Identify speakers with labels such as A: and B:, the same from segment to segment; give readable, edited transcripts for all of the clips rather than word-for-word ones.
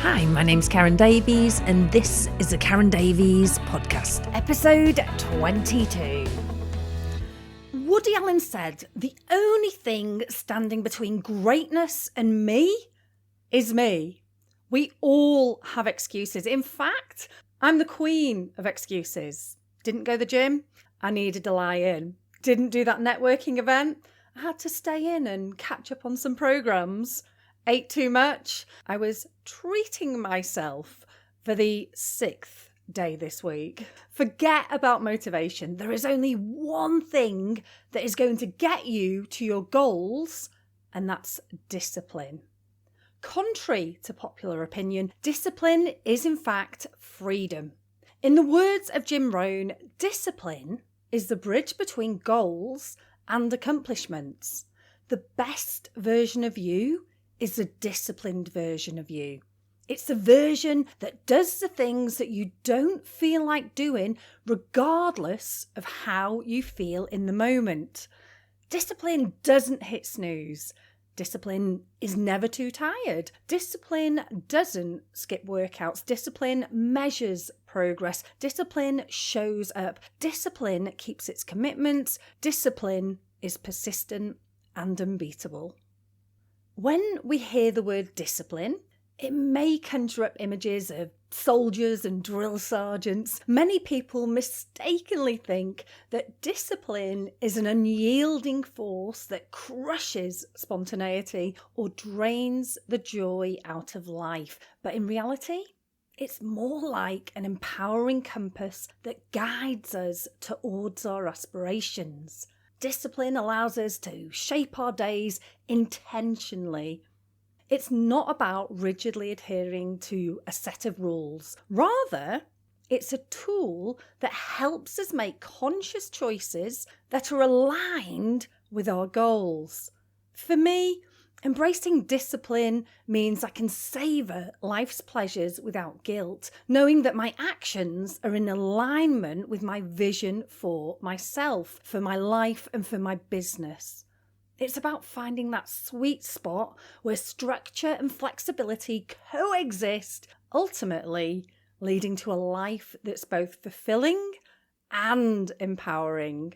A: Hi, my name's Karen Davies, and this is the Karen Davies Podcast, episode 22. Woody Allen said, "The only thing standing between greatness and me is me." We all have excuses. In fact, I'm the queen of excuses. Didn't go to the gym? I needed to lie in. Didn't do that networking event? I had to stay in and catch up on some programs. Ate too much? I was treating myself for the 6th day this week. Forget about motivation. There is only one thing that is going to get you to your goals, and that's discipline. Contrary to popular opinion, discipline is in fact freedom. In the words of Jim Rohn, discipline is the bridge between goals and accomplishments. The best version of you is the disciplined version of you. It's the version that does the things that you don't feel like doing, regardless of how you feel in the moment. Discipline doesn't hit snooze. Discipline is never too tired. Discipline doesn't skip workouts. Discipline measures progress. Discipline shows up. Discipline keeps its commitments. Discipline is persistent and unbeatable. When we hear the word discipline, it may conjure up images of soldiers and drill sergeants. Many people mistakenly think that discipline is an unyielding force that crushes spontaneity or drains the joy out of life. But in reality, it's more like an empowering compass that guides us towards our aspirations. Discipline allows us to shape our days intentionally. It's not about rigidly adhering to a set of rules. Rather, it's a tool that helps us make conscious choices that are aligned with our goals. For me, embracing discipline means I can savour life's pleasures without guilt, knowing that my actions are in alignment with my vision for myself, for my life and for my business. It's about finding that sweet spot where structure and flexibility coexist, ultimately leading to a life that's both fulfilling and empowering.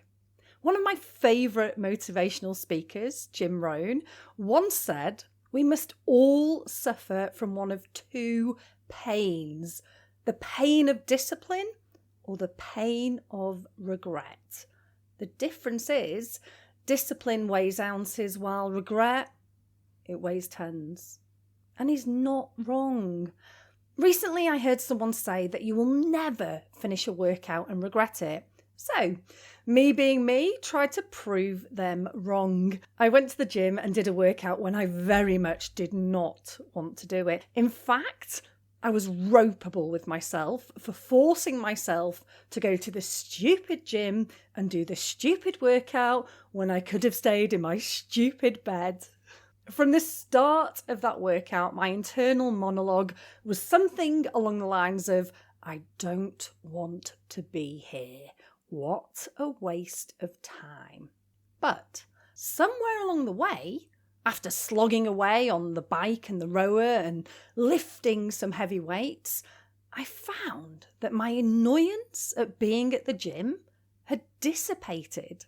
A: One of my favourite motivational speakers, Jim Rohn, once said, "We must all suffer from one of two pains, the pain of discipline or the pain of regret." The difference is, discipline weighs ounces while regret, it weighs tons. And he's not wrong. Recently I heard someone say that you will never finish a workout and regret it. So, me being me, tried to prove them wrong. I went to the gym and did a workout when I very much did not want to do it. In fact, I was ropeable with myself for forcing myself to go to the stupid gym and do the stupid workout when I could have stayed in my stupid bed. From the start of that workout, my internal monologue was something along the lines of, "I don't want to be here. What a waste of time." But somewhere along the way, after slogging away on the bike and the rower and lifting some heavy weights, I found that my annoyance at being at the gym had dissipated.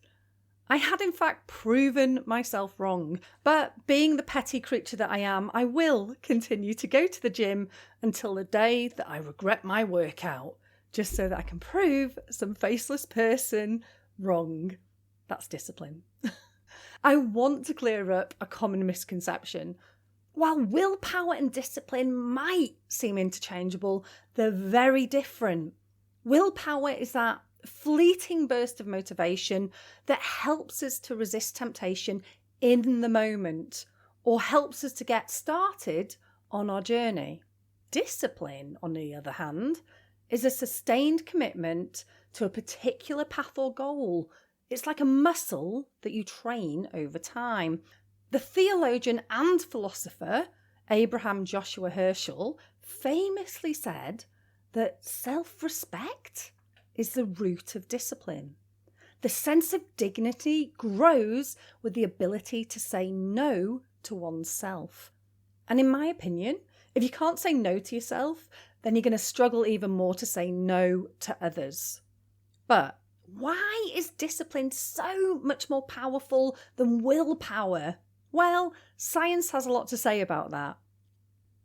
A: I had in fact proven myself wrong, but being the petty creature that I am, I will continue to go to the gym until the day that I regret my workout, just so that I can prove some faceless person wrong. That's discipline. I want to clear up a common misconception. While willpower and discipline might seem interchangeable, they're very different. Willpower is that fleeting burst of motivation that helps us to resist temptation in the moment or helps us to get started on our journey. Discipline, on the other hand, is a sustained commitment to a particular path or goal. It's like a muscle that you train over time. The theologian and philosopher Abraham Joshua Herschel famously said that self-respect is the root of discipline. The sense of dignity grows with the ability to say no to oneself. And in my opinion, If you can't say no to yourself, then you're going to struggle even more to say no to others. But why is discipline so much more powerful than willpower? Well, science has a lot to say about that.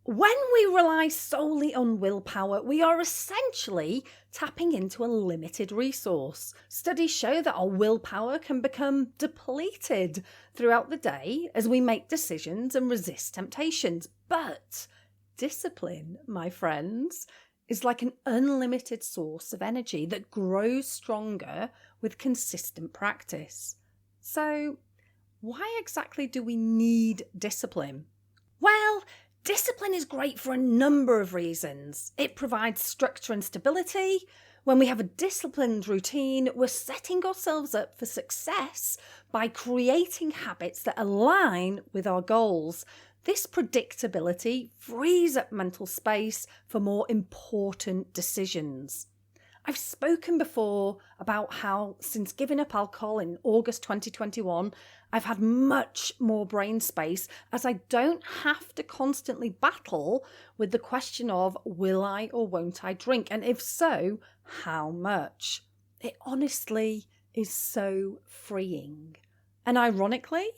A: When we rely solely on willpower, we are essentially tapping into a limited resource. Studies show that our willpower can become depleted throughout the day as we make decisions and resist temptations. But discipline, my friends, is like an unlimited source of energy that grows stronger with consistent practice. So, why exactly do we need discipline? Well, discipline is great for a number of reasons. It provides structure and stability. When we have a disciplined routine, we're setting ourselves up for success by creating habits that align with our goals. This predictability frees up mental space for more important decisions. I've spoken before about how since giving up alcohol in August 2021, I've had much more brain space as I don't have to constantly battle with the question of will I or won't I drink, and if so, how much. It honestly is so freeing. And ironically,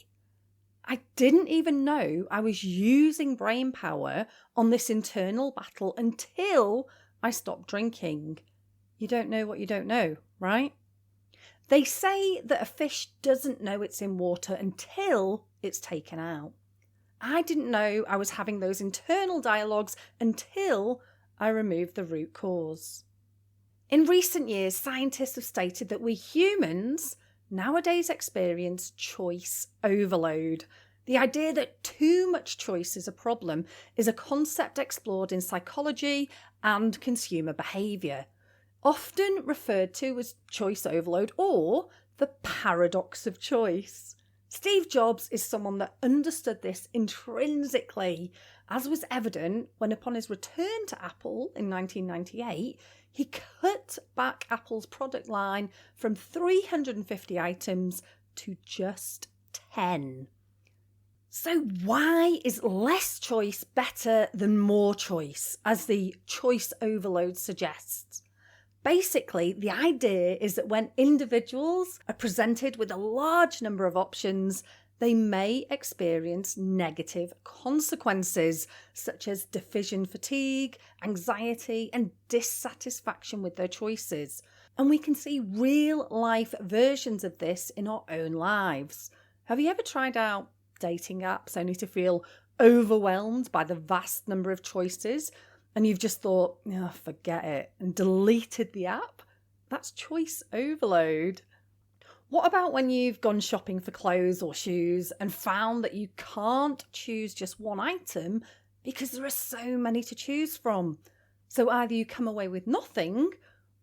A: I didn't even know I was using brain power on this internal battle until I stopped drinking. You don't know what you don't know, right? They say that a fish doesn't know it's in water until it's taken out. I didn't know I was having those internal dialogues until I removed the root cause. In recent years, scientists have stated that we humans nowadays experience choice overload. The idea that too much choice is a problem is a concept explored in psychology and consumer behaviour, often referred to as choice overload or the paradox of choice. Steve Jobs is someone that understood this intrinsically, as was evident when, upon his return to Apple in 1998, he cut back Apple's product line from 350 items to just 10. So why is less choice better than more choice, as the choice overload suggests? Basically, the idea is that when individuals are presented with a large number of options, they may experience negative consequences, such as decision fatigue, anxiety, and dissatisfaction with their choices. And we can see real-life versions of this in our own lives. Have you ever tried out dating apps only to feel overwhelmed by the vast number of choices? And you've just thought, oh, forget it, and deleted the app? That's choice overload. What about when you've gone shopping for clothes or shoes and found that you can't choose just one item because there are so many to choose from? So either you come away with nothing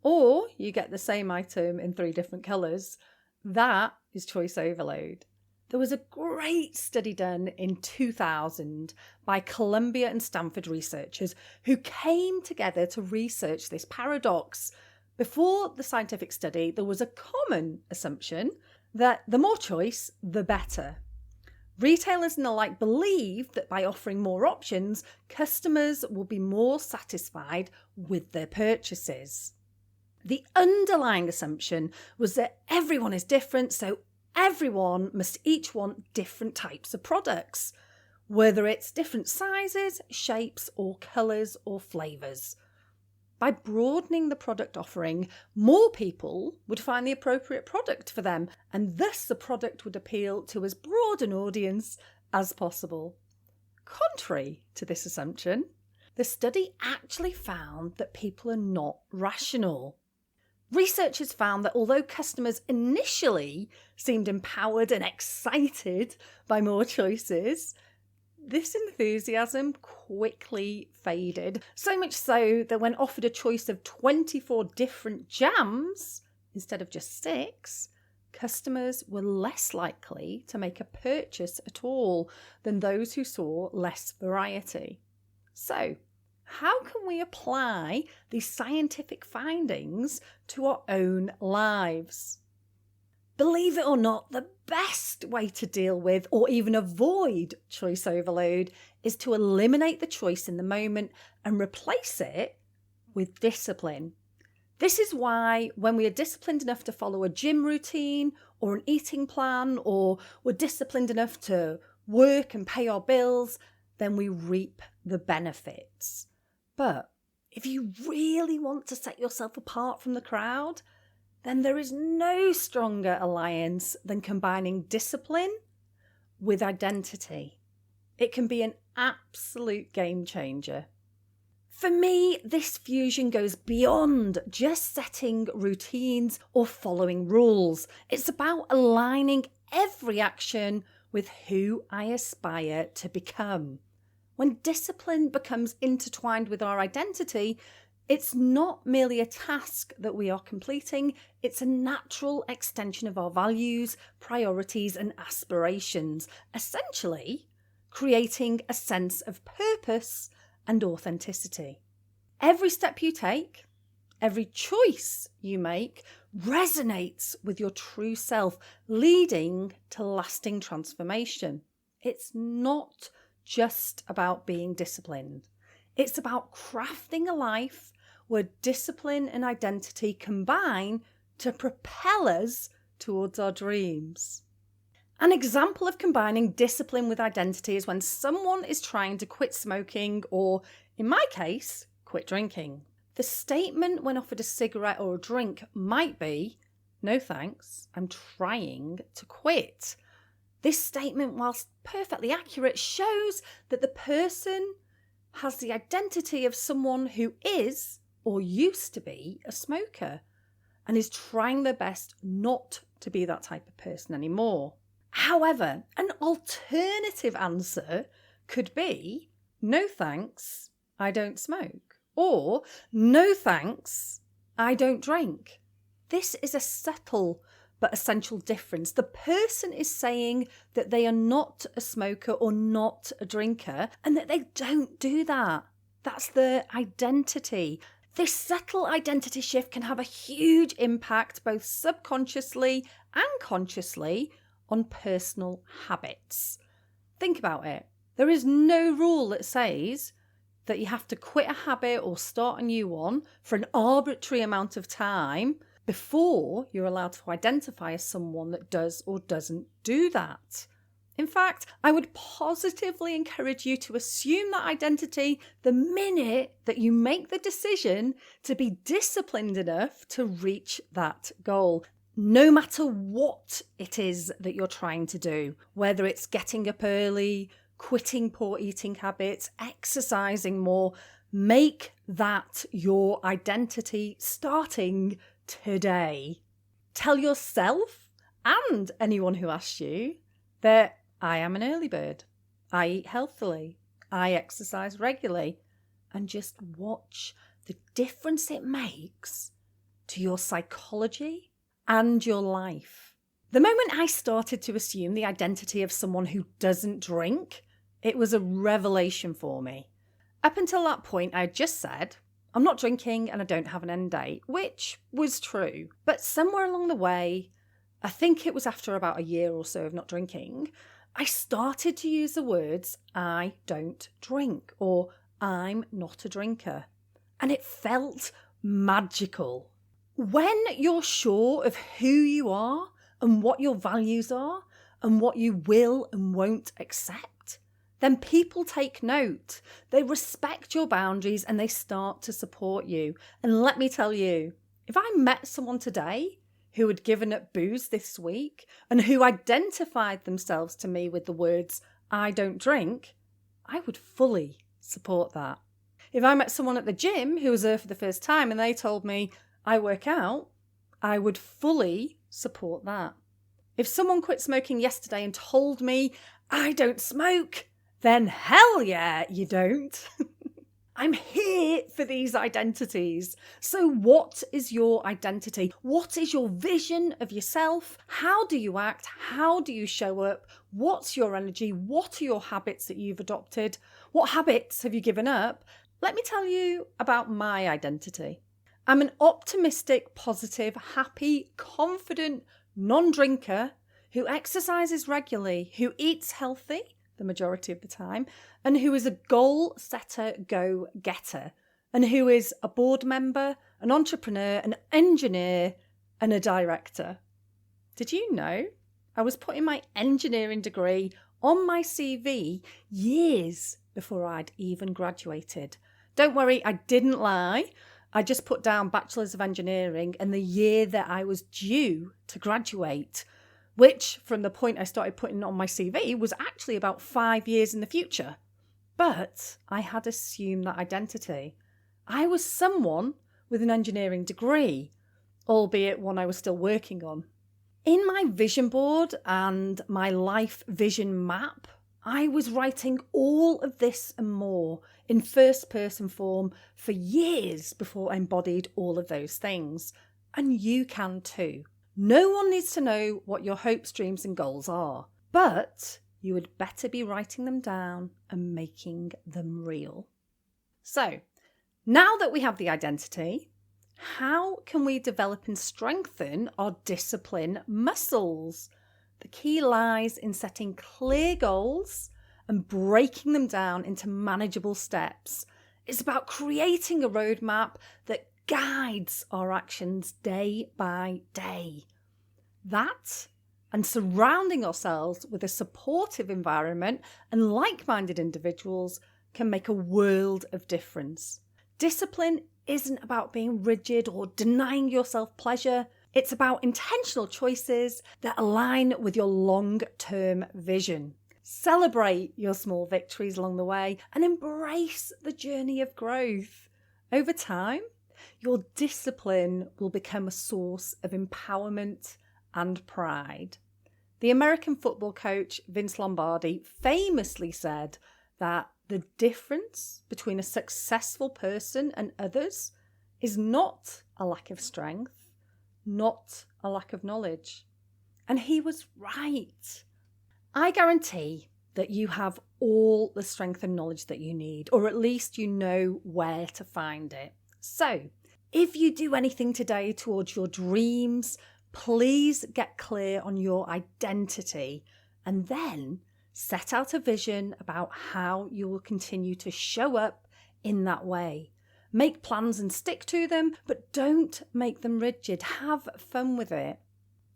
A: or you get the same item in 3 different colours. That is choice overload. There was a great study done in 2000 by Columbia and Stanford researchers who came together to research this paradox. Before the scientific study, there was a common assumption that the more choice, the better. Retailers and the like believed that by offering more options, customers will be more satisfied with their purchases. The underlying assumption was that everyone is different, so everyone must each want different types of products, whether it's different sizes, shapes, or colours or flavours. By broadening the product offering, more people would find the appropriate product for them, and thus the product would appeal to as broad an audience as possible. Contrary to this assumption, the study actually found that people are not rational. Researchers found that although customers initially seemed empowered and excited by more choices, this enthusiasm quickly faded. So much so that when offered a choice of 24 different jams instead of just 6, customers were less likely to make a purchase at all than those who saw less variety. So, how can we apply these scientific findings to our own lives? Believe it or not, the best way to deal with or even avoid choice overload is to eliminate the choice in the moment and replace it with discipline. This is why when we are disciplined enough to follow a gym routine or an eating plan, or we're disciplined enough to work and pay our bills, then we reap the benefits. But if you really want to set yourself apart from the crowd, then there is no stronger alliance than combining discipline with identity. It can be an absolute game changer. For me, this fusion goes beyond just setting routines or following rules. It's about aligning every action with who I aspire to become. When discipline becomes intertwined with our identity, it's not merely a task that we are completing, it's a natural extension of our values, priorities, and aspirations, essentially creating a sense of purpose and authenticity. Every step you take, every choice you make resonates with your true self, leading to lasting transformation. It's not just about being disciplined. It's about crafting a life where discipline and identity combine to propel us towards our dreams. An example of combining discipline with identity is when someone is trying to quit smoking or, in my case, quit drinking. The statement when offered a cigarette or a drink might be, "No thanks, I'm trying to quit." This statement, whilst perfectly accurate, shows that the person has the identity of someone who is or used to be a smoker and is trying their best not to be that type of person anymore. However, an alternative answer could be, "No thanks, I don't smoke," or "No thanks, I don't drink." This is a subtle but essential difference. The person is saying that they are not a smoker or not a drinker and that they don't do that. That's their identity. This subtle identity shift can have a huge impact both subconsciously and consciously on personal habits. Think about it. There is no rule that says that you have to quit a habit or start a new one for an arbitrary amount of time before you're allowed to identify as someone that does or doesn't do that. In fact, I would positively encourage you to assume that identity the minute that you make the decision to be disciplined enough to reach that goal. No matter what it is that you're trying to do, whether it's getting up early, quitting poor eating habits, exercising more, make that your identity starting today. Tell yourself and anyone who asks you that I am an early bird, I eat healthily, I exercise regularly, and just watch the difference it makes to your psychology and your life. The moment I started to assume the identity of someone who doesn't drink, it was a revelation for me. Up until that point, I had just said, I'm not drinking and I don't have an end date, which was true. But somewhere along the way, I think it was after about a year or so of not drinking, I started to use the words, I don't drink, or I'm not a drinker. And it felt magical. When you're sure of who you are and what your values are and what you will and won't accept, then people take note. They respect your boundaries and they start to support you. And let me tell you, if I met someone today who had given up booze this week and who identified themselves to me with the words, I don't drink, I would fully support that. If I met someone at the gym who was there for the first time and they told me, I work out, I would fully support that. If someone quit smoking yesterday and told me, I don't smoke, then hell yeah, you don't. I'm here for these identities. So what is your identity? What is your vision of yourself? How do you act? How do you show up? What's your energy? What are your habits that you've adopted? What habits have you given up? Let me tell you about my identity. I'm an optimistic, positive, happy, confident non-drinker who exercises regularly, who eats healthy, the majority of the time, and who is a goal setter, go-getter, and who is a board member, an entrepreneur, an engineer, and a director. Did you know I was putting my engineering degree on my CV years before I'd even graduated? Don't worry, I didn't lie. I just put down Bachelor's of Engineering and the year that I was due to graduate, which from the point I started putting on my CV was actually about 5 years in the future. But I had assumed that identity. I was someone with an engineering degree, albeit one I was still working on. In my vision board and my life vision map, I was writing all of this and more in first person form for years before I embodied all of those things. And you can too. No one needs to know what your hopes, dreams and goals are, but you would better be writing them down and making them real. So, now that we have the identity, how can we develop and strengthen our discipline muscles? The key lies in setting clear goals and breaking them down into manageable steps. It's about creating a roadmap that guides our actions day by day. That, and surrounding ourselves with a supportive environment and like-minded individuals, can make a world of difference. Discipline isn't about being rigid or denying yourself pleasure. It's about intentional choices that align with your long-term vision. Celebrate your small victories along the way and embrace the journey of growth. Over time, your discipline will become a source of empowerment and pride. The American football coach Vince Lombardi famously said that the difference between a successful person and others is not a lack of strength, not a lack of knowledge. And he was right. I guarantee that you have all the strength and knowledge that you need, or at least you know where to find it. So, if you do anything today towards your dreams, please get clear on your identity and then set out a vision about how you will continue to show up in that way. Make plans and stick to them, but don't make them rigid. Have fun with it.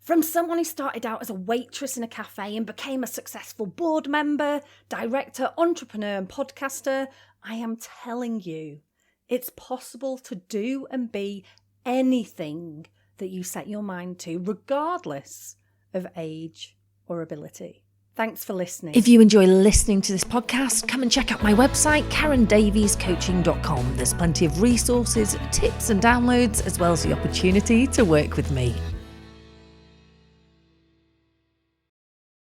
A: From someone who started out as a waitress in a cafe and became a successful board member, director, entrepreneur and podcaster, I am telling you, it's possible to do and be anything that you set your mind to, regardless of age or ability. Thanks for listening.
B: If you enjoy listening to this podcast, come and check out my website, KarenDaviesCoaching.com. There's plenty of resources, tips and downloads, as well as the opportunity to work with me.